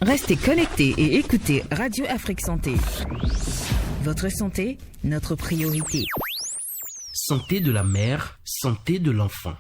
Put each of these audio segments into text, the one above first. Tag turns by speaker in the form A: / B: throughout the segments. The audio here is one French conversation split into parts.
A: Restez connectés et écoutez Radio Afrique Santé. Votre santé, notre priorité.
B: Santé de la mère, santé de l'enfant.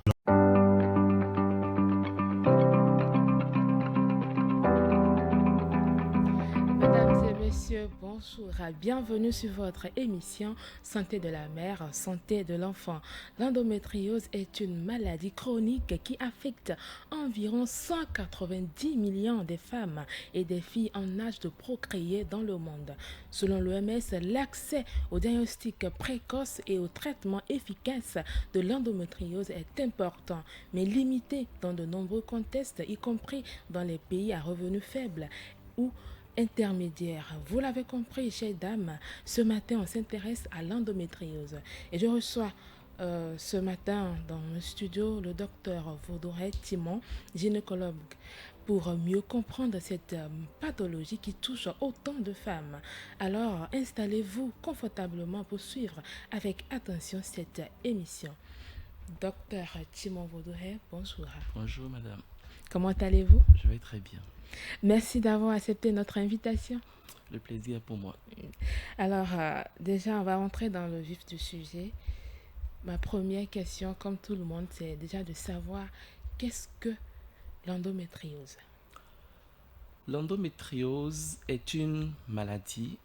C: Mesdames et messieurs, bonjour. Bienvenue sur votre émission Santé de la mère, santé de l'enfant. L'endométriose est une maladie chronique qui affecte environ 190 millions de femmes et des filles en âge de procréer dans le monde. Selon l'OMS, l'accès au diagnostic précoce et au traitement efficace de l'endométriose est important, mais limité dans de nombreux contextes, y compris dans les pays à revenus faibles ou intermédiaire. Vous l'avez compris, chères dames, ce matin, on s'intéresse à l'endométriose. Et je reçois ce matin dans le studio le docteur Vaudouret Timon, gynécologue, pour mieux comprendre cette pathologie qui touche autant de femmes. Alors, installez-vous confortablement pour suivre avec attention cette émission. Docteur Timon Vaudouret, bonjour.
B: Bonjour madame.
C: Comment allez-vous?
B: Je vais très bien.
C: Merci d'avoir accepté notre invitation.
B: Le plaisir est pour moi.
C: Alors, déjà, on va rentrer dans le vif du sujet. Ma première question, comme tout le monde, c'est déjà de savoir qu'est-ce que l'endométriose?
B: L'endométriose est une maladie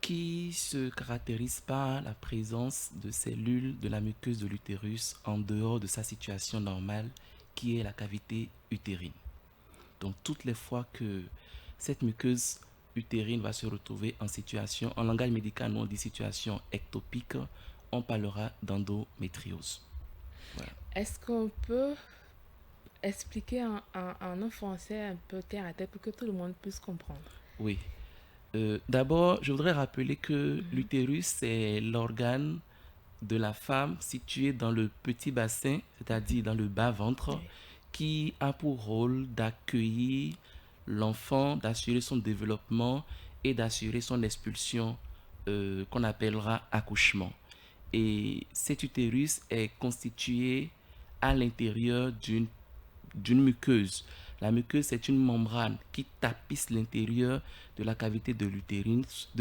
B: qui se caractérise par la présence de cellules de la muqueuse de l'utérus en dehors de sa situation normale, qui est la cavité utérine. Donc, toutes les fois que cette muqueuse utérine va se retrouver en situation, en langage médical, nous on dit situation ectopique, on parlera d'endométriose. Voilà.
C: Est-ce qu'on peut expliquer en français un peu terre à terre pour que tout le monde puisse comprendre?
B: Oui. D'abord, je voudrais rappeler que l'utérus, c'est l'organe de la femme situé dans le petit bassin, c'est-à-dire dans le bas-ventre, qui a pour rôle d'accueillir l'enfant, d'assurer son développement et d'assurer son expulsion qu'on appellera accouchement. Et cet utérus est constitué à l'intérieur d'une muqueuse. La muqueuse, c'est une membrane qui tapisse l'intérieur de la cavité de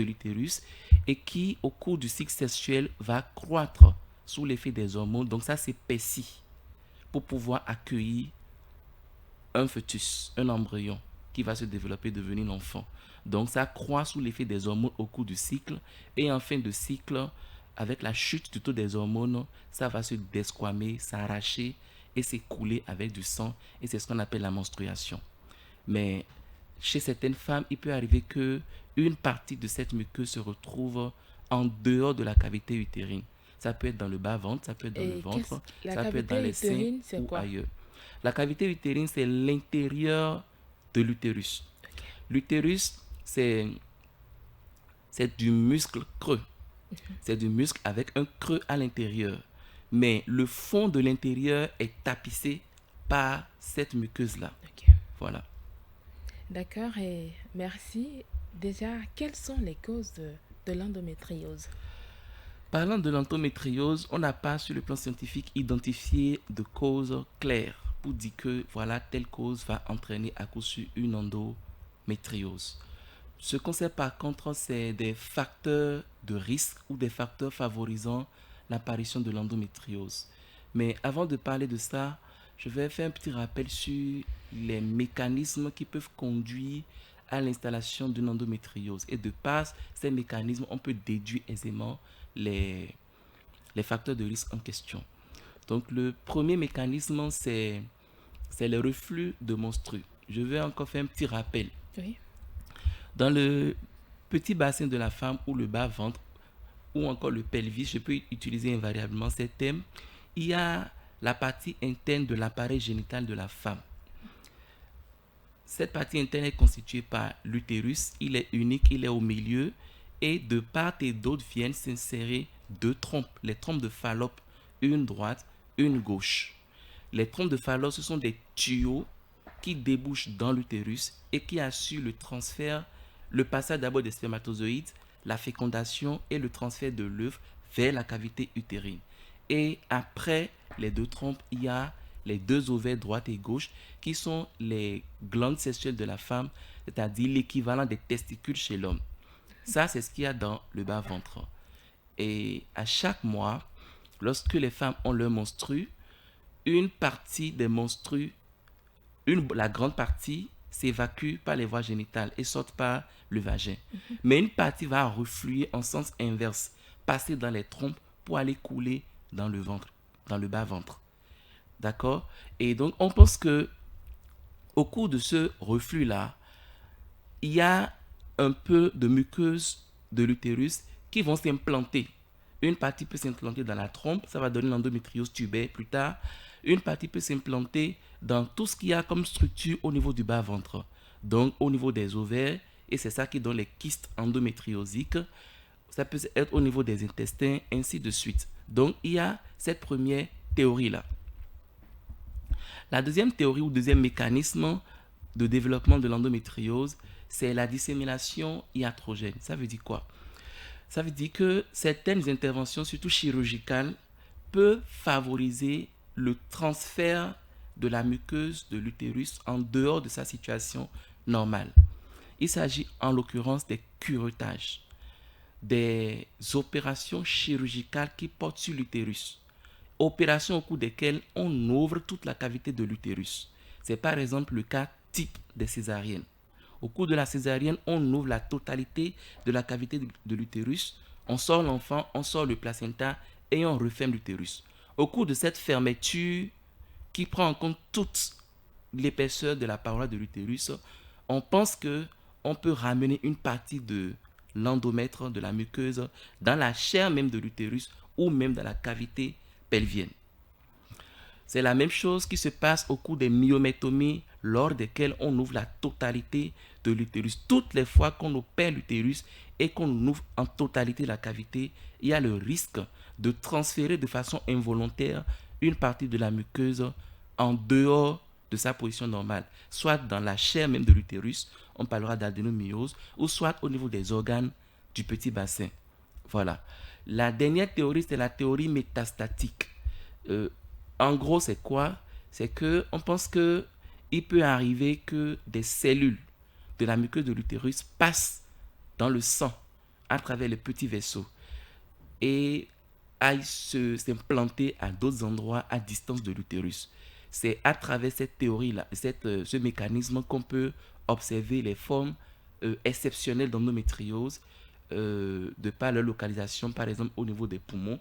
B: l'utérus et qui, au cours du cycle sexuel, va croître sous l'effet des hormones. Donc ça s'épaissit pour pouvoir accueillir un fœtus, un embryon qui va se développer, devenir l'enfant. Donc ça croît sous l'effet des hormones au cours du cycle et en fin de cycle, avec la chute du taux des hormones, ça va se desquamer, s'arracher et s'écouler avec du sang et c'est ce qu'on appelle la menstruation. Mais chez certaines femmes, il peut arriver que une partie de cette muqueuse se retrouve en dehors de la cavité utérine. Ça peut être dans le bas-ventre, ça peut être dans le ventre, ça peut être dans les seins ou ailleurs. La cavité utérine, c'est l'intérieur de l'utérus. Okay. L'utérus, c'est du muscle creux. C'est du muscle avec un creux à l'intérieur. Mais le fond de l'intérieur est tapissé par cette muqueuse-là.
C: Okay.
B: Voilà.
C: D'accord, et merci. Déjà, quelles sont les causes de l'endométriose?
B: Parlant de l'endométriose, on n'a pas, sur le plan scientifique, identifié de cause claire pour dire que voilà, telle cause va entraîner à coup sûr une endométriose. Ce qu'on sait par contre, c'est des facteurs de risque ou des facteurs favorisant l'apparition de l'endométriose. Mais avant de parler de ça, je vais faire un petit rappel sur les mécanismes qui peuvent conduire à l'installation d'une endométriose. Et de par ces mécanismes, on peut déduire aisément les facteurs de risque en question. Donc le premier mécanisme, c'est le reflux de menstrues. Je vais encore faire un petit rappel.
C: Oui.
B: Dans le petit bassin de la femme ou le bas-ventre ou encore le pelvis, je peux utiliser invariablement ces termes, il y a la partie interne de l'appareil génital de la femme. Cette partie interne est constituée par l'utérus, il est unique, il est au milieu et de part et d'autre viennent s'insérer deux trompes, les trompes de Fallope, une droite, une gauche. Les trompes de Fallope, ce sont des tuyaux qui débouchent dans l'utérus et qui assurent le transfert, le passage d'abord des spermatozoïdes, la fécondation et le transfert de l'œuf vers la cavité utérine. Et après les deux trompes, il y a les deux ovaires droite et gauche qui sont les glandes sexuelles de la femme, c'est-à-dire l'équivalent des testicules chez l'homme. Ça, c'est ce qu'il y a dans le bas-ventre. Et à chaque mois, lorsque les femmes ont leur menstru, une partie des menstrues, la grande partie, s'évacue par les voies génitales et saute par le vagin. Mais une partie va refluer en sens inverse, passer dans les trompes pour aller couler dans le ventre, dans le bas-ventre. D'accord? Et donc, on pense que au cours de ce reflux-là, il y a un peu de muqueuses de l'utérus qui vont s'implanter. Une partie peut s'implanter dans la trompe, ça va donner l'endométriose tubaire plus tard. Une partie peut s'implanter dans tout ce qu'il y a comme structure au niveau du bas-ventre, donc au niveau des ovaires, et c'est ça qui donne les kystes endométriosiques. Ça peut être au niveau des intestins, ainsi de suite. Donc, il y a cette première théorie-là. La deuxième théorie ou deuxième mécanisme de développement de l'endométriose, c'est la dissémination iatrogène. Ça veut dire quoi? Ça veut dire que certaines interventions, surtout chirurgicales, peuvent favoriser le transfert de la muqueuse de l'utérus en dehors de sa situation normale. Il s'agit en l'occurrence des curetages, des opérations chirurgicales qui portent sur l'utérus. Opérations au cours desquelles on ouvre toute la cavité de l'utérus. C'est par exemple le cas type des césariennes. Au cours de la césarienne, on ouvre la totalité de la cavité de l'utérus, on sort l'enfant, on sort le placenta et on referme l'utérus. Au cours de cette fermeture qui prend en compte toute l'épaisseur de la paroi de l'utérus, on pense qu'on peut ramener une partie de l'endomètre, de la muqueuse, dans la chair même de l'utérus ou même dans la cavité pelvienne. C'est la même chose qui se passe au cours des myomectomies lors desquelles on ouvre la totalité de l'utérus. Toutes les fois qu'on opère l'utérus et qu'on ouvre en totalité la cavité, il y a le risque de transférer de façon involontaire une partie de la muqueuse en dehors de sa position normale, soit dans la chair même de l'utérus, on parlera d'adénomyose, ou soit au niveau des organes du petit bassin. Voilà. La dernière théorie, c'est la théorie métastatique. En gros, c'est quoi? C'est qu'on pense qu'il peut arriver que des cellules de la muqueuse de l'utérus passent dans le sang à travers les petits vaisseaux et aillent s'implanter à d'autres endroits à distance de l'utérus. C'est à travers cette théorie-là, ce mécanisme qu'on peut observer les formes exceptionnelles d'endométriose de par leur localisation, par exemple au niveau des poumons,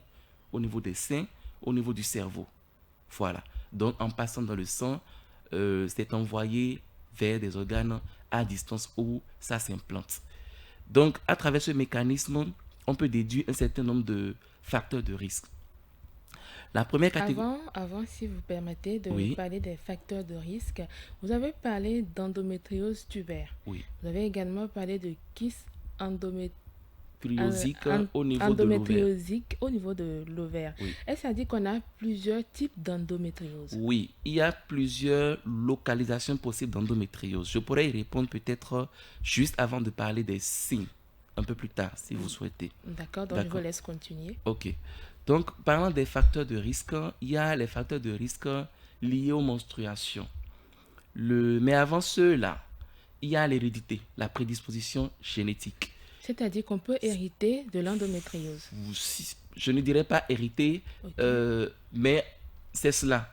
B: au niveau des seins, au niveau du cerveau. Voilà. Donc, en passant dans le sang, c'est envoyé vers des organes à distance où ça s'implante. Donc, à travers ce mécanisme, on peut déduire un certain nombre de facteurs de risque. La première catégorie...
C: Avant, si vous permettez de parler des facteurs de risque, vous avez parlé d'endométriose tubaire.
B: Oui.
C: Vous avez également parlé de kyste endométriose.
B: Au niveau de
C: l'ovaire.
B: Oui.
C: Est-ce à dire qu'on a plusieurs types d'endométriose?
B: Oui, il y a plusieurs localisations possibles d'endométriose. Je pourrais y répondre peut-être juste avant de parler des signes, un peu plus tard, si vous souhaitez.
C: D'accord, donc je vous laisse continuer.
B: Ok. Donc, parlant des facteurs de risque, il y a les facteurs de risque liés aux menstruations. Mais avant ceux-là, il y a l'hérédité, la prédisposition génétique.
C: C'est-à-dire qu'on peut hériter de l'endométriose.
B: Je ne dirais pas hériter, mais c'est cela.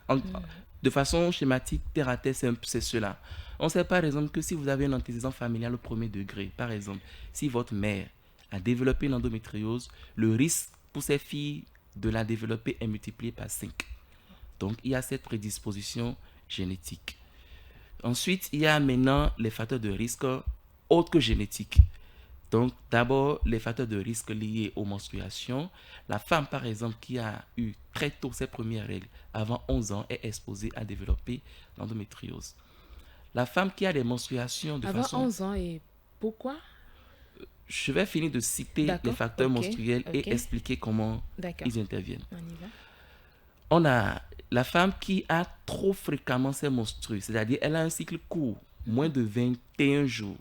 B: De façon schématique, terre à terre, c'est cela. On sait par exemple que si vous avez un antécédent familial au premier degré, par exemple, si votre mère a développé l'endométriose, le risque pour ses filles de la développer est multiplié par 5. Donc, il y a cette prédisposition génétique. Ensuite, il y a maintenant les facteurs de risque autres que génétiques. Donc, d'abord, les facteurs de risque liés aux menstruations. La femme, par exemple, qui a eu très tôt ses premières règles, avant 11 ans, est exposée à développer l'endométriose. La femme qui a des menstruations de façon...
C: Avant 11 ans, et pourquoi?
B: Je vais finir de citer les facteurs menstruels et expliquer comment ils interviennent.
C: On y va.
B: On a la femme qui a trop fréquemment ses menstrues, c'est-à-dire elle a un cycle court, moins de 21 jours.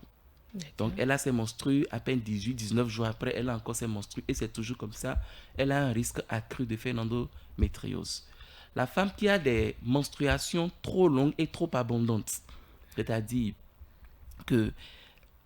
B: Donc, elle a ses menstrues à peine 18-19 jours après, elle a encore ses menstrues et c'est toujours comme ça. Elle a un risque accru de faire une endométriose. La femme qui a des menstruations trop longues et trop abondantes, c'est-à-dire que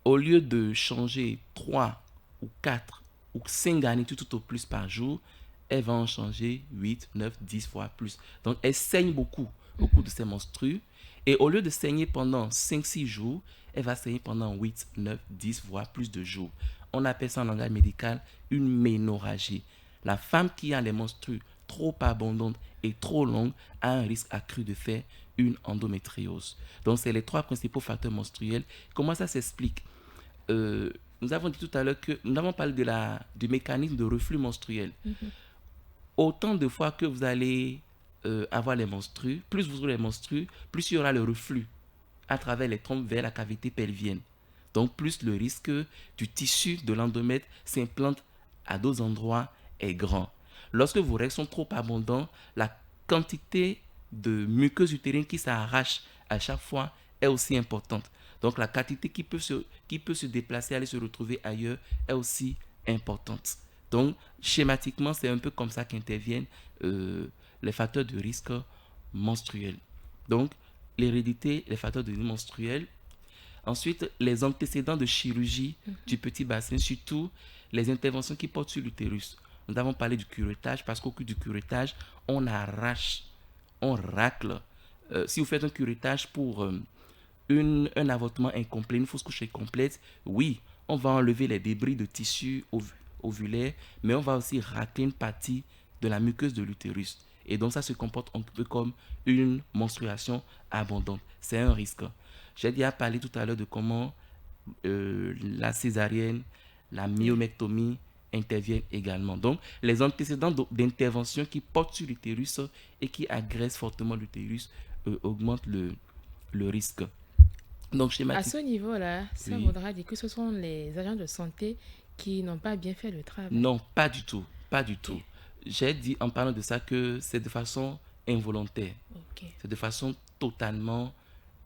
B: Au lieu de changer 3 ou 4 ou 5 garnitures tout au plus par jour, elle va en changer 8, 9, 10 fois plus. Donc, elle saigne beaucoup au cours de ses menstrues. Et au lieu de saigner pendant 5-6 jours, elle va saigner pendant 8, 9, 10 voire plus de jours. On appelle ça en langage médical une ménorrhagie. La femme qui a les menstrues trop abondantes et trop longues a un risque accru de faire une endométriose. Donc, c'est les 3 principaux facteurs menstruels. Comment ça s'explique? Nous avons dit tout à l'heure que nous avons parlé du mécanisme de reflux menstruel. Autant de fois que vous allez avoir les menstrues, plus vous aurez les menstrues, plus il y aura le reflux à travers les trompes vers la cavité pelvienne. Donc, plus le risque du tissu de l'endomètre s'implante à d'autres endroits est grand. Lorsque vos règles sont trop abondantes, la quantité de muqueuse utérine qui s'arrache à chaque fois est aussi importante. Donc, la quantité qui peut se déplacer, aller se retrouver ailleurs est aussi importante. Donc, schématiquement, c'est un peu comme ça qu'interviennent les facteurs de risque menstruels. Donc, l'hérédité, les facteurs de risque menstruels. Ensuite, les antécédents de chirurgie du petit bassin, surtout les interventions qui portent sur l'utérus. Nous avons parlé du curettage parce qu'au cours du curettage, on arrache, on racle. Si vous faites un curettage pour un avortement incomplet, une fausse couche incomplète, oui, on va enlever les débris de tissu ovulaire, mais on va aussi racler une partie de la muqueuse de l'utérus. Et donc, ça se comporte un peu comme une menstruation abondante. C'est un risque. J'ai déjà parlé tout à l'heure de comment la césarienne, la myomectomie interviennent également. Donc, les antécédents d'intervention qui portent sur l'utérus et qui agressent fortement l'utérus augmentent le risque. Donc,
C: À ce niveau-là, ça voudra dire que ce sont les agents de santé qui n'ont pas bien fait le travail.
B: Non, pas du tout. Pas du tout. J'ai dit en parlant de ça que c'est de façon involontaire. C'est de façon totalement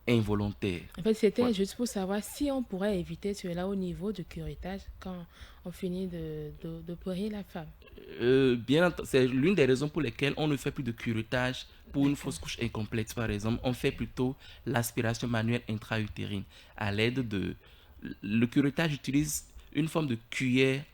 B: involontaire.
C: En fait, c'était juste pour savoir si on pourrait éviter cela au niveau du curettage quand on finit d'opérer la femme.
B: Bien entendu, c'est l'une des raisons pour lesquelles on ne fait plus de curettage pour une fausse couche incomplète, par exemple. On fait plutôt l'aspiration manuelle intra-utérine à l'aide de... Le curettage utilise une forme de cuillère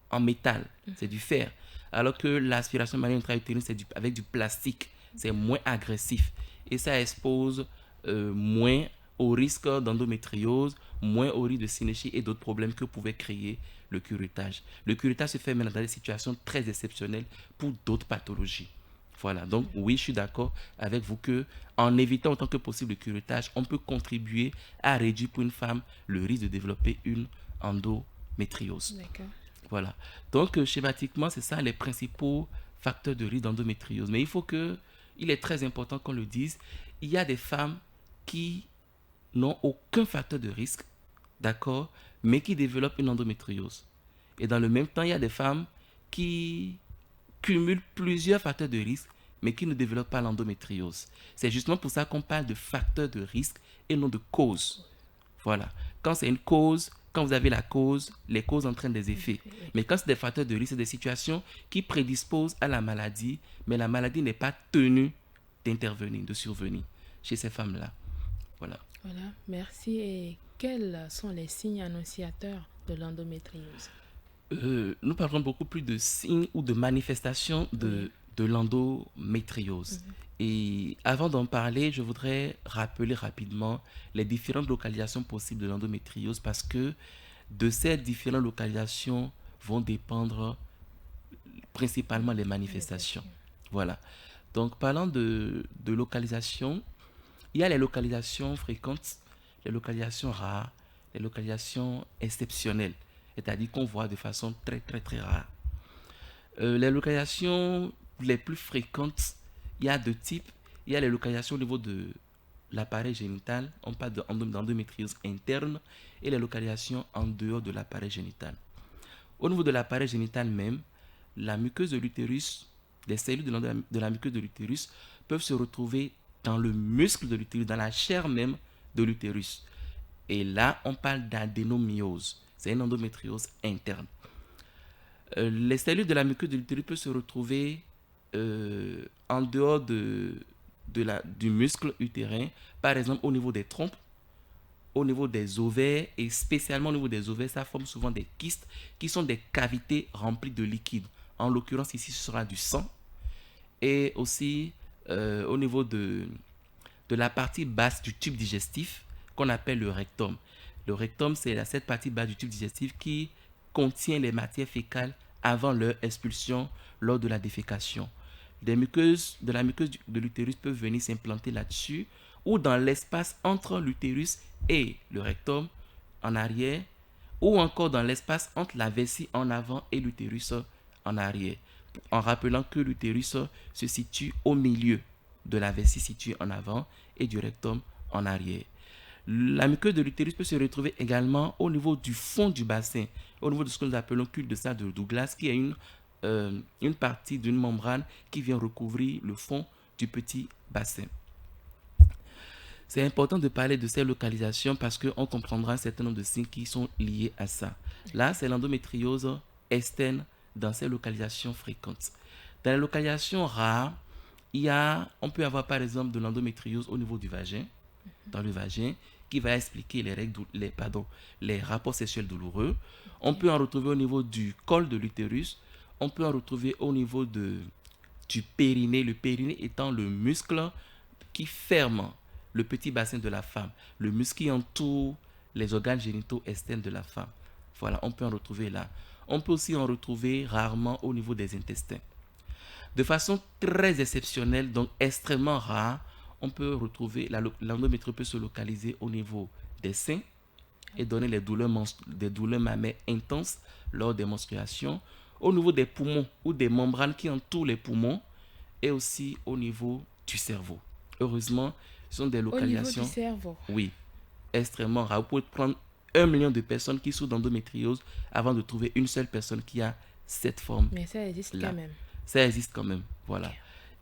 B: en métal, c'est du fer. Alors que l'aspiration manuelle intra-utérine, c'est avec du plastique. C'est moins agressif et ça expose moins au risque d'endométriose, moins au risque de synéchie et d'autres problèmes que pouvait créer le curettage. Le curettage se fait maintenant dans des situations très exceptionnelles pour d'autres pathologies. Voilà, donc oui, je suis d'accord avec vous que en évitant autant que possible le curettage, on peut contribuer à réduire pour une femme le risque de développer une endométriose.
C: D'accord.
B: Voilà, donc schématiquement, c'est ça les principaux facteurs de risque d'endométriose. Mais il est très important qu'on le dise, il y a des femmes qui n'ont aucun facteur de risque, d'accord, mais qui développent une endométriose. Et dans le même temps, il y a des femmes qui cumulent plusieurs facteurs de risque, mais qui ne développent pas l'endométriose. C'est justement pour ça qu'on parle de facteurs de risque et non de cause. Voilà. Quand c'est une cause, quand vous avez la cause, les causes entraînent des effets. Mais quand c'est des facteurs de risque, c'est des situations qui prédisposent à la maladie, mais la maladie n'est pas tenue d'intervenir, de survenir chez ces femmes-là. Voilà.
C: Voilà, merci. Et quels sont les signes annonciateurs de l'endométriose?
B: Nous parlons beaucoup plus de signes ou de manifestations de l'endométriose. Et avant d'en parler, je voudrais rappeler rapidement les différentes localisations possibles de l'endométriose parce que de ces différentes localisations vont dépendre principalement les manifestations. Voilà. Donc, parlant de localisation, il y a les localisations fréquentes, les localisations rares, les localisations exceptionnelles, c'est-à-dire qu'on voit de façon très, très, très rare. Les localisations les plus fréquentes, il y a deux types. Il y a les localisations au niveau de l'appareil génital, on parle d'endométriose interne, et les localisations en dehors de l'appareil génital. Au niveau de l'appareil génital même, la muqueuse de l'utérus, les cellules de la muqueuse de l'utérus peuvent se retrouver dans le muscle de l'utérus, dans la chair même de l'utérus. Et là, on parle d'adénomyose. C'est une endométriose interne. Les cellules de la muqueuse de l'utérus peuvent se retrouver en dehors du muscle utérin, par exemple au niveau des trompes, au niveau des ovaires, et spécialement au niveau des ovaires, ça forme souvent des kystes qui sont des cavités remplies de liquide. En l'occurrence, ici, ce sera du sang. Et aussi, au niveau de la partie basse du tube digestif, qu'on appelle le rectum. Le rectum, c'est cette partie basse du tube digestif qui contient les matières fécales avant leur expulsion lors de la défécation. La muqueuse de l'utérus peuvent venir s'implanter là-dessus ou dans l'espace entre l'utérus et le rectum en arrière, ou encore dans l'espace entre la vessie en avant et l'utérus en arrière, en rappelant que l'utérus se situe au milieu de la vessie située en avant et du rectum en arrière. La muqueuse de l'utérus peut se retrouver également au niveau du fond du bassin, au niveau de ce que nous appelons cul-de-sac de Douglas, qui est une partie d'une membrane qui vient recouvrir le fond du petit bassin. C'est important de parler de ces localisations parce qu'on comprendra un certain nombre de signes qui sont liés à ça. Là, c'est l'endométriose externe dans ces localisations fréquentes. Dans les localisations rares, on peut avoir par exemple de l'endométriose au niveau du vagin, dans le vagin, qui va expliquer les rapports sexuels douloureux. On peut en retrouver au niveau du col de l'utérus. On peut en retrouver au niveau du périnée. Le périnée étant le muscle qui ferme le petit bassin de la femme, le muscle qui entoure les organes génitaux externes de la femme. Voilà, on peut en retrouver là. On peut aussi en retrouver rarement au niveau des intestins. De façon très exceptionnelle, donc extrêmement rare, on peut retrouver, l'endométriose peut se localiser au niveau des seins et donner des douleurs mammaires intenses lors des menstruations, au niveau des poumons ou des membranes qui entourent les poumons et aussi au niveau du cerveau. Heureusement, ce sont des localisations...
C: Au niveau du cerveau.
B: Oui, extrêmement rares. Vous pouvez prendre 1 million de personnes qui souffrent d'endométriose avant de trouver une seule personne qui a cette forme.
C: Mais ça existe quand même.
B: Ça existe quand même, voilà. Okay.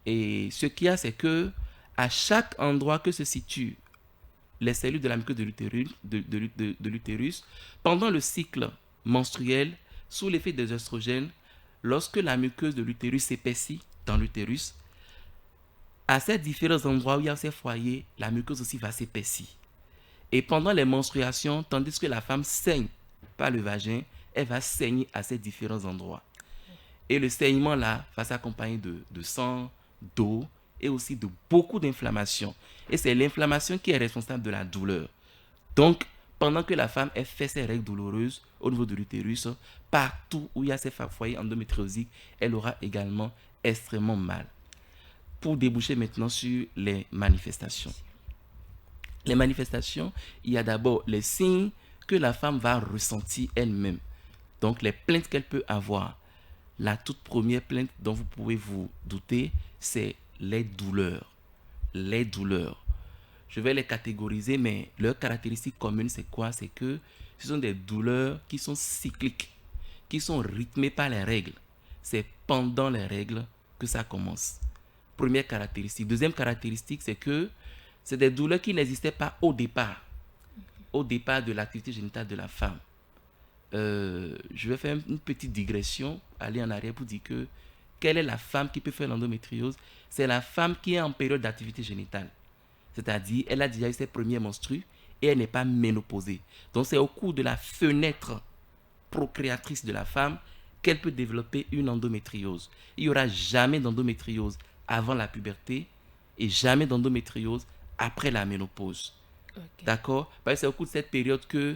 B: Et ce qu'il y a, c'est que à chaque endroit que se situent les cellules de la muqueuse de l'utérus, pendant le cycle menstruel, sous l'effet des oestrogènes, lorsque la muqueuse de l'utérus s'épaissit dans l'utérus, à ces différents endroits où il y a ces foyers, la muqueuse aussi va s'épaissir. Et pendant les menstruations, tandis que la femme saigne par le vagin, elle va saigner à ces différents endroits. Et le saignement là va s'accompagner de sang, d'eau et aussi de beaucoup d'inflammation. Et c'est l'inflammation qui est responsable de la douleur. Donc, pendant que la femme fait ses règles douloureuses au niveau de l'utérus, partout où il y a ces foyers endométriosiques, elle aura également extrêmement mal. Pour déboucher maintenant sur les manifestations. Les manifestations, il y a d'abord les signes que la femme va ressentir elle-même. Donc, les plaintes qu'elle peut avoir. La toute première plainte dont vous pouvez vous douter, c'est les douleurs. Les douleurs. Je vais les catégoriser, mais leur caractéristique commune, c'est quoi? C'est que ce sont des douleurs qui sont cycliques, qui sont rythmées par les règles. C'est pendant les règles que ça commence. Première caractéristique. Deuxième caractéristique, c'est que c'est des douleurs qui n'existaient pas au départ de l'activité génitale de la femme. Je vais faire une petite digression, aller en arrière pour dire que quelle est la femme qui peut faire l'endométriose? C'est la femme qui est en période d'activité génitale. C'est-à-dire, elle a déjà eu ses premiers menstrues et elle n'est pas ménopausée. Donc, c'est au cours de la fenêtre procréatrice de la femme qu'elle peut développer une endométriose. Il n'y aura jamais d'endométriose avant la puberté et jamais d'endométriose après la ménopause. Okay. D'accord? Parce que c'est au cours de cette période que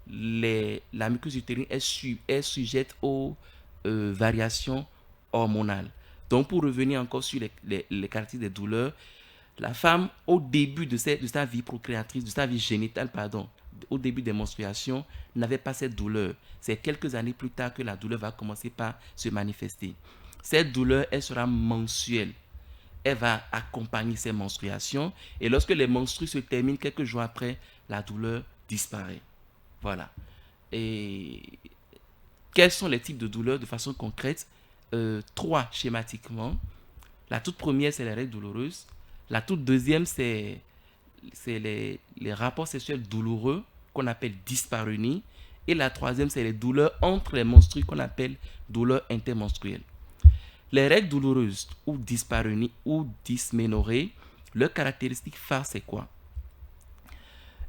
B: la muqueuse utérine est sujette aux variations hormonales. Donc, pour revenir encore sur les caractéristiques des douleurs, la femme, au début de sa vie procréatrice, de sa vie génitale, au début des menstruations, n'avait pas cette douleur. C'est quelques années plus tard que la douleur va commencer par se manifester. Cette douleur, elle sera mensuelle. Elle va accompagner ces menstruations. Et lorsque les menstrues se terminent, quelques jours après, la douleur disparaît. Voilà. Et quels sont les types de douleurs de façon concrète? 3 schématiquement. La toute première, c'est les règles douloureuses. La toute deuxième, c'est les rapports sexuels douloureux qu'on appelle dyspareunie. Et la troisième, c'est les douleurs entre les menstrues qu'on appelle douleurs intermenstruelles. Les règles douloureuses ou dyspareunie ou dysménorrhée, leur caractéristique phare, c'est quoi?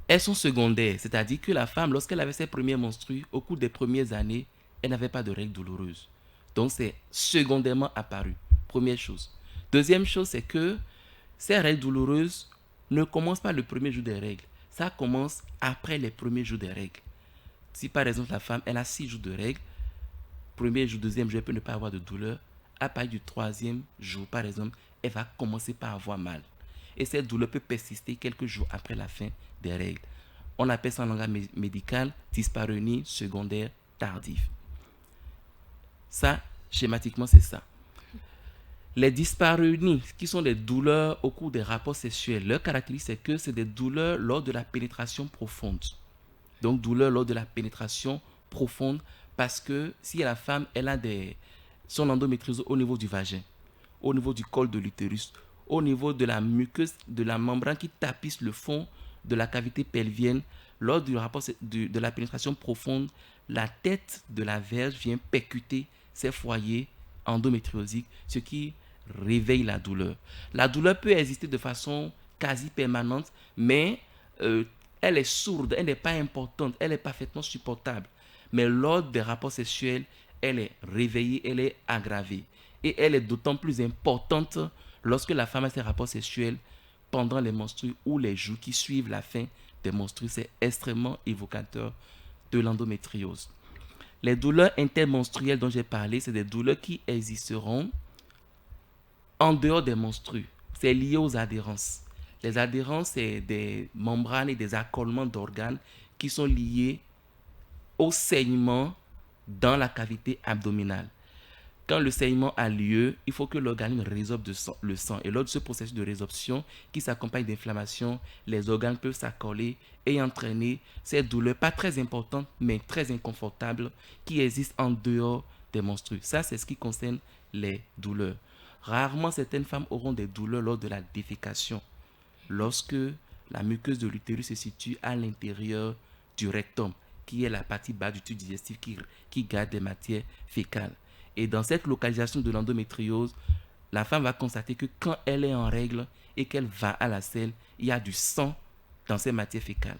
B: elles sont secondaires. C'est-à-dire que la femme, lorsqu'elle avait ses premiers menstrues, au cours des premières années, elle n'avait pas de règles douloureuses. Donc, c'est secondairement apparu. Première chose. Deuxième chose, c'est que ces règles douloureuses ne commencent pas le premier jour des règles. Ça commence après les premiers jours des règles. Si par exemple la femme, elle a 6 jours de règles, premier jour, deuxième jour, elle peut ne pas avoir de douleur. À partir du troisième jour, par exemple, elle va commencer par avoir mal. Et cette douleur peut persister quelques jours après la fin des règles. On appelle ça en langage médical dyspareunie secondaire tardive. Ça, schématiquement, c'est ça. Les dyspareunies, qui sont des douleurs au cours des rapports sexuels, leur caractéristique, c'est que c'est des douleurs lors de la pénétration profonde. Donc, douleur lors de la pénétration profonde, parce que si la femme, elle a son endométriose au niveau du vagin, au niveau du col de l'utérus, au niveau de la muqueuse, de la membrane qui tapisse le fond de la cavité pelvienne, lors du rapport de la pénétration profonde, la tête de la verge vient percuter ces foyers endométriosiques, ce qui réveille la douleur. La douleur peut exister de façon quasi permanente, mais elle est sourde, elle n'est pas importante, elle est parfaitement supportable. Mais lors des rapports sexuels, elle est réveillée, elle est aggravée. Et elle est d'autant plus importante lorsque la femme a ses rapports sexuels pendant les menstrues ou les jours qui suivent la fin des menstrues. C'est extrêmement évocateur de l'endométriose. Les douleurs intermenstruelles dont j'ai parlé, c'est des douleurs qui existeront en dehors des menstrues. C'est lié aux adhérences. Les adhérences, c'est des membranes et des accolements d'organes qui sont liés au saignement dans la cavité abdominale. Quand le saignement a lieu, il faut que l'organisme résorbe le sang. Et lors de ce processus de résorption qui s'accompagne d'inflammation, les organes peuvent s'accoler et entraîner ces douleurs, pas très importantes, mais très inconfortables, qui existent en dehors des menstrues. Ça, c'est ce qui concerne les douleurs. Rarement, certaines femmes auront des douleurs lors de la défécation, lorsque la muqueuse de l'utérus se situe à l'intérieur du rectum, qui est la partie basse du tube digestif qui garde des matières fécales. Et dans cette localisation de l'endométriose, la femme va constater que quand elle est en règle et qu'elle va à la selle, il y a du sang dans ces matières fécales.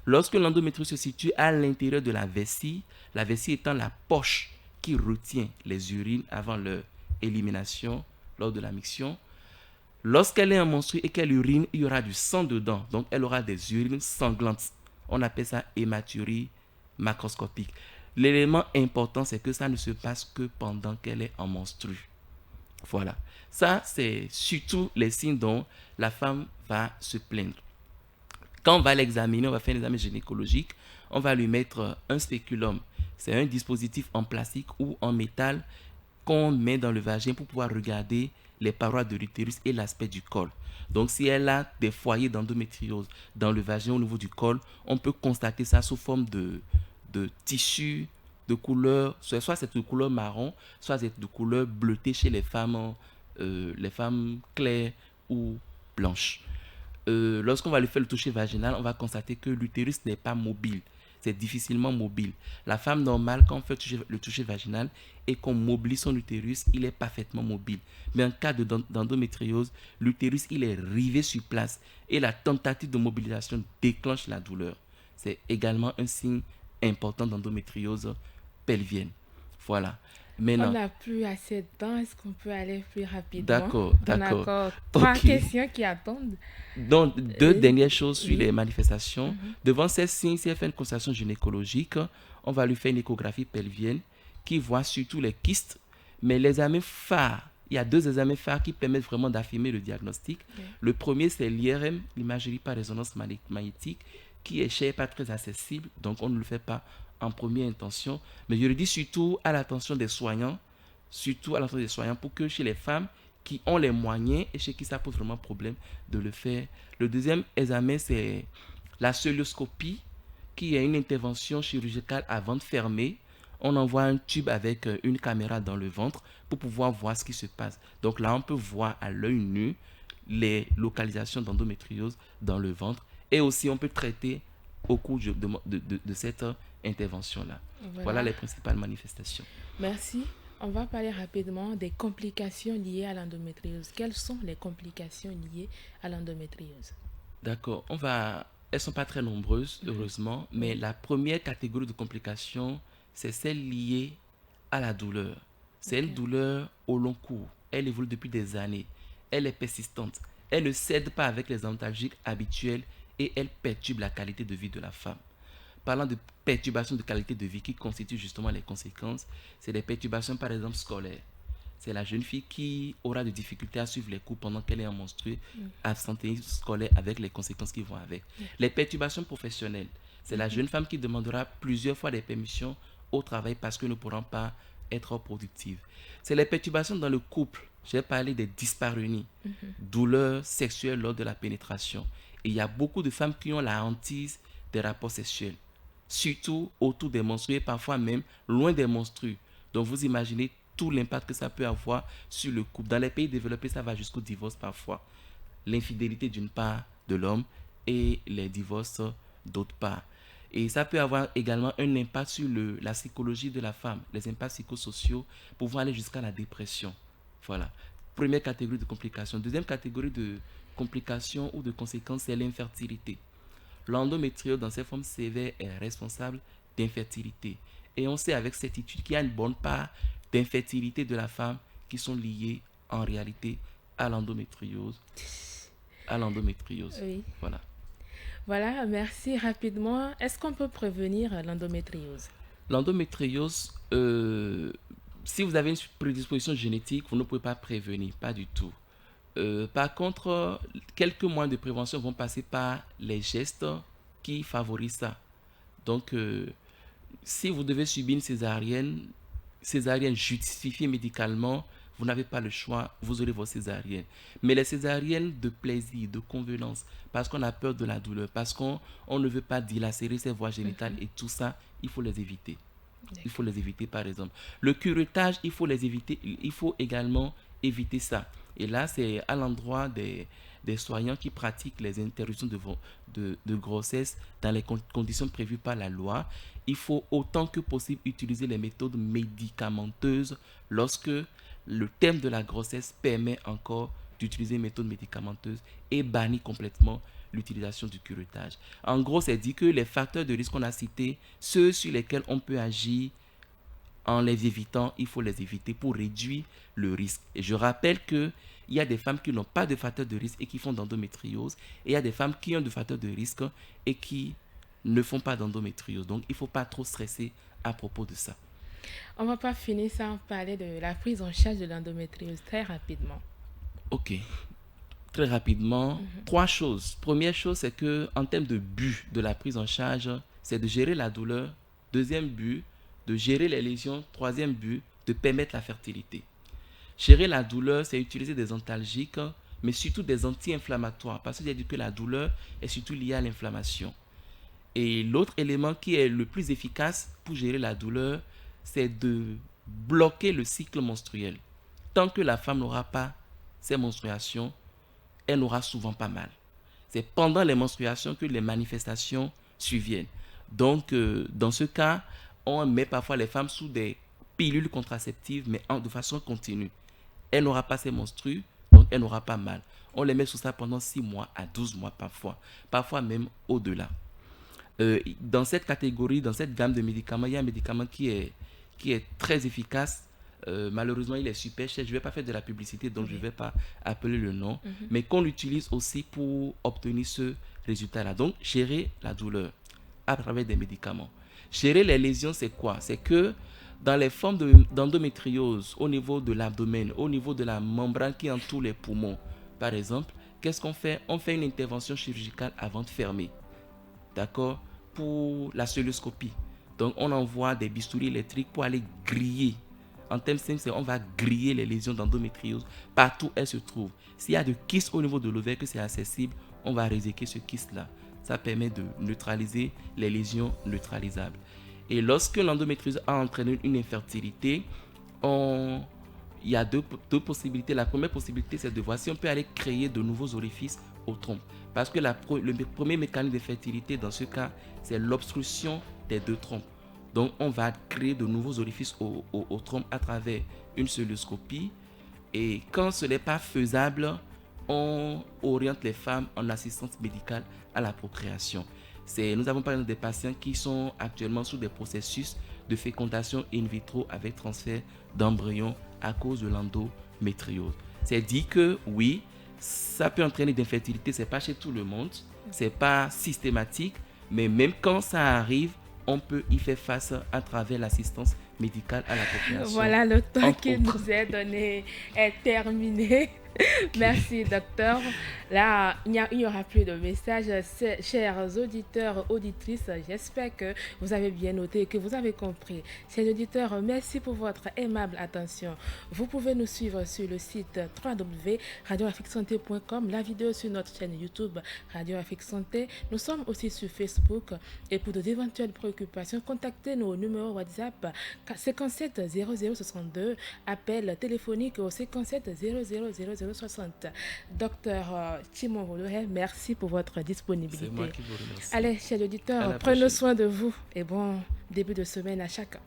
B: Lorsque l'endométriose se situe à l'intérieur de la vessie étant la poche qui retient les urines avant leur élimination lors de la miction, lorsqu'elle est en menstrue et qu'elle urine, il y aura du sang dedans. Donc, elle aura des urines sanglantes. On appelle ça hématurie macroscopique. L'élément important, c'est que ça ne se passe que pendant qu'elle est en menstrue. Voilà. Ça, c'est surtout les signes dont la femme va se plaindre. Quand on va l'examiner, on va faire un examen gynécologique, on va lui mettre un spéculum. C'est un dispositif en plastique ou en métal qu'on met dans le vagin pour pouvoir regarder les parois de l'utérus et l'aspect du col. Donc, si elle a des foyers d'endométriose dans le vagin au niveau du col, on peut constater ça sous forme de tissu de couleur, soit c'est de couleur marron, soit c'est de couleur bleutée chez les femmes claires ou blanches. Lorsqu'on va lui faire le toucher vaginal, on va constater que l'utérus n'est pas mobile. C'est difficilement mobile. La femme normale, quand on fait le toucher vaginal et qu'on mobilise son utérus, il est parfaitement mobile. Mais en cas d'endométriose, l'utérus, il est rivé sur place et la tentative de mobilisation déclenche la douleur. C'est également un signe important d'endométriose pelvienne. Voilà. Maintenant,
C: on n'a plus assez de temps. Est-ce qu'on peut aller plus rapidement?
B: D'accord.
C: On a encore 3 questions qui attendent.
B: Donc, 2 dernières choses sur les manifestations. Devant ces signes, si elle fait une consultation gynécologique, on va lui faire une échographie pelvienne qui voit surtout les kystes. Mais l'examen phare, il y a 2 examens phares qui permettent vraiment d'affirmer le diagnostic. Le premier, c'est l'IRM, l'imagerie par résonance magnétique, qui est cher et pas très accessible. Donc, on ne le fait pas en première intention. Mais je le dis surtout à l'attention des soignants, pour que chez les femmes qui ont les moyens et chez qui ça pose vraiment problème de le faire. Le deuxième examen, c'est la cœlioscopie, qui est une intervention chirurgicale à ventre fermé. On envoie un tube avec une caméra dans le ventre pour pouvoir voir ce qui se passe. Donc là, on peut voir à l'œil nu les localisations d'endométriose dans le ventre. Et aussi, on peut traiter au cours de cette intervention-là. Voilà les principales manifestations.
C: Merci. On va parler rapidement des complications liées à l'endométriose. Quelles sont les complications liées à l'endométriose?
B: D'accord. On va elles ne sont pas très nombreuses, heureusement, mais la première catégorie de complications, c'est celle liée à la douleur. C'est une douleur au long cours. Elle évolue depuis des années. Elle est persistante. Elle ne cède pas avec les antalgiques habituels et elle perturbe la qualité de vie de la femme. Parlant de perturbations de qualité de vie qui constituent justement les conséquences, c'est des perturbations par exemple scolaires. C'est la jeune fille qui aura des difficultés à suivre les cours pendant qu'elle est en menstruée, absentéisme scolaire avec les conséquences qui vont avec. Les perturbations professionnelles, c'est la jeune femme qui demandera plusieurs fois des permissions au travail parce qu'elle ne pourra pas être productive. C'est les perturbations dans le couple. J'ai parlé des dyspareunies, douleurs sexuelles lors de la pénétration. Et il y a beaucoup de femmes qui ont la hantise des rapports sexuels, surtout autour des menstrues, parfois même loin des menstrues. Donc vous imaginez tout l'impact que ça peut avoir sur le couple. Dans les pays développés, ça va jusqu'au divorce parfois. L'infidélité d'une part de l'homme et les divorces d'autre part. Et ça peut avoir également un impact sur la psychologie de la femme, les impacts psychosociaux, pouvant aller jusqu'à la dépression. Voilà. Première catégorie de complications. Deuxième catégorie de complications ou de conséquences, c'est l'infertilité. L'endométriose, dans ses formes sévères, est responsable d'infertilité. Et on sait avec certitude qu'il y a une bonne part d'infertilité de la femme qui sont liées en réalité à l'endométriose.
C: Oui.
B: Voilà.
C: Voilà, merci. Rapidement, est-ce qu'on peut prévenir l'endométriose?
B: L'endométriose, si vous avez une prédisposition génétique, vous ne pouvez pas prévenir, pas du tout. Par contre, quelques moyens de prévention vont passer par les gestes qui favorisent ça. Donc, si vous devez subir une césarienne justifiée médicalement, vous n'avez pas le choix, vous aurez vos césariennes. Mais les césariennes de plaisir, de convenance, parce qu'on a peur de la douleur, parce qu'on ne veut pas dilacérer ses voies génitales et tout ça, il faut les éviter. Il faut les éviter par exemple. Le curettage, il faut les éviter. Il faut également éviter ça. Et là, c'est à l'endroit des soignants qui pratiquent les interruptions de grossesse dans les conditions prévues par la loi. Il faut autant que possible utiliser les méthodes médicamenteuses lorsque le terme de la grossesse permet encore d'utiliser une méthode médicamenteuse et bannir complètement l'utilisation du curettage. En gros, c'est dit que les facteurs de risque qu'on a cités, ceux sur lesquels on peut agir en les évitant, il faut les éviter pour réduire le risque. Et je rappelle qu'il y a des femmes qui n'ont pas de facteurs de risque et qui font d'endométriose, et il y a des femmes qui ont des facteurs de risque et qui ne font pas d'endométriose. Donc, il ne faut pas trop stresser à propos de ça.
C: On ne va pas finir sans parler de la prise en charge de l'endométriose très rapidement.
B: Ok. Très rapidement, 3 choses. Première chose, c'est que en termes de but de la prise en charge, c'est de gérer la douleur. Deuxième but, de gérer les lésions. Troisième but, de permettre la fertilité. Gérer la douleur, c'est utiliser des antalgiques, mais surtout des anti-inflammatoires, parce qu'il y a dit que la douleur est surtout liée à l'inflammation. Et l'autre élément qui est le plus efficace pour gérer la douleur, c'est de bloquer le cycle menstruel. Tant que la femme n'aura pas ses menstruations, elle n'aura souvent pas mal. C'est pendant les menstruations que les manifestations surviennent. Donc, dans ce cas, on met parfois les femmes sous des pilules contraceptives, mais de façon continue. Elle n'aura pas ses menstrues, donc elle n'aura pas mal. On les met sous ça pendant 6 mois à 12 mois parfois même au-delà. Dans cette catégorie, dans cette gamme de médicaments, il y a un médicament qui est très efficace. Malheureusement, il est super cher. Je ne vais pas faire de la publicité, donc je ne vais pas appeler le nom, mais qu'on utilise aussi pour obtenir ce résultat-là. Donc, gérer la douleur à travers des médicaments. Gérer les lésions, c'est quoi? C'est que dans les formes d'endométriose, au niveau de l'abdomen, au niveau de la membrane qui entoure les poumons, par exemple, qu'est-ce qu'on fait? On fait une intervention chirurgicale avant de fermer. D'accord? Pour la cœlioscopie. Donc, on envoie des bistouris électriques pour aller griller. En termes simples, on va griller les lésions d'endométriose partout où elles se trouvent. S'il y a de kystes au niveau de l'ovaire que c'est accessible, on va réséquer ce kyste-là. Ça permet de neutraliser les lésions neutralisables. Et lorsque l'endométriose a entraîné une infertilité, il y a deux possibilités. La première possibilité, c'est de voir si on peut aller créer de nouveaux orifices aux trompes. Parce que le premier mécanisme de fertilité dans ce cas, c'est l'obstruction des 2 trompes. Donc, on va créer de nouveaux orifices aux trompes à travers une cœlioscopie. Et quand ce n'est pas faisable, on oriente les femmes en assistance médicale à la procréation. Nous avons par exemple des patients qui sont actuellement sous des processus de fécondation in vitro avec transfert d'embryon à cause de l'endométriose. C'est dit que oui, ça peut entraîner des infertilités, c'est pas chez tout le monde, c'est pas systématique, mais même quand ça arrive, on peut y faire face à travers l'assistance médicale à la procréation.
C: Voilà, le temps qu'il nous est donné est terminé. Merci, docteur. Là, il n'y aura plus de messages. Chers auditeurs, auditrices, j'espère que vous avez bien noté et que vous avez compris. Chers auditeurs, merci pour votre aimable attention. Vous pouvez nous suivre sur le site www.radioafriquesanté.com, la vidéo sur notre chaîne YouTube Radio Afrique Santé. Nous sommes aussi sur Facebook. Et pour d'éventuelles préoccupations, contactez-nous au numéro WhatsApp 57 0062, appel téléphonique au 57 000060. Docteur Timon Volohe, merci pour votre disponibilité.
B: C'est moi qui vous remercie.
C: Allez, chers auditeurs, prenez soin de vous et bon début de semaine à chacun.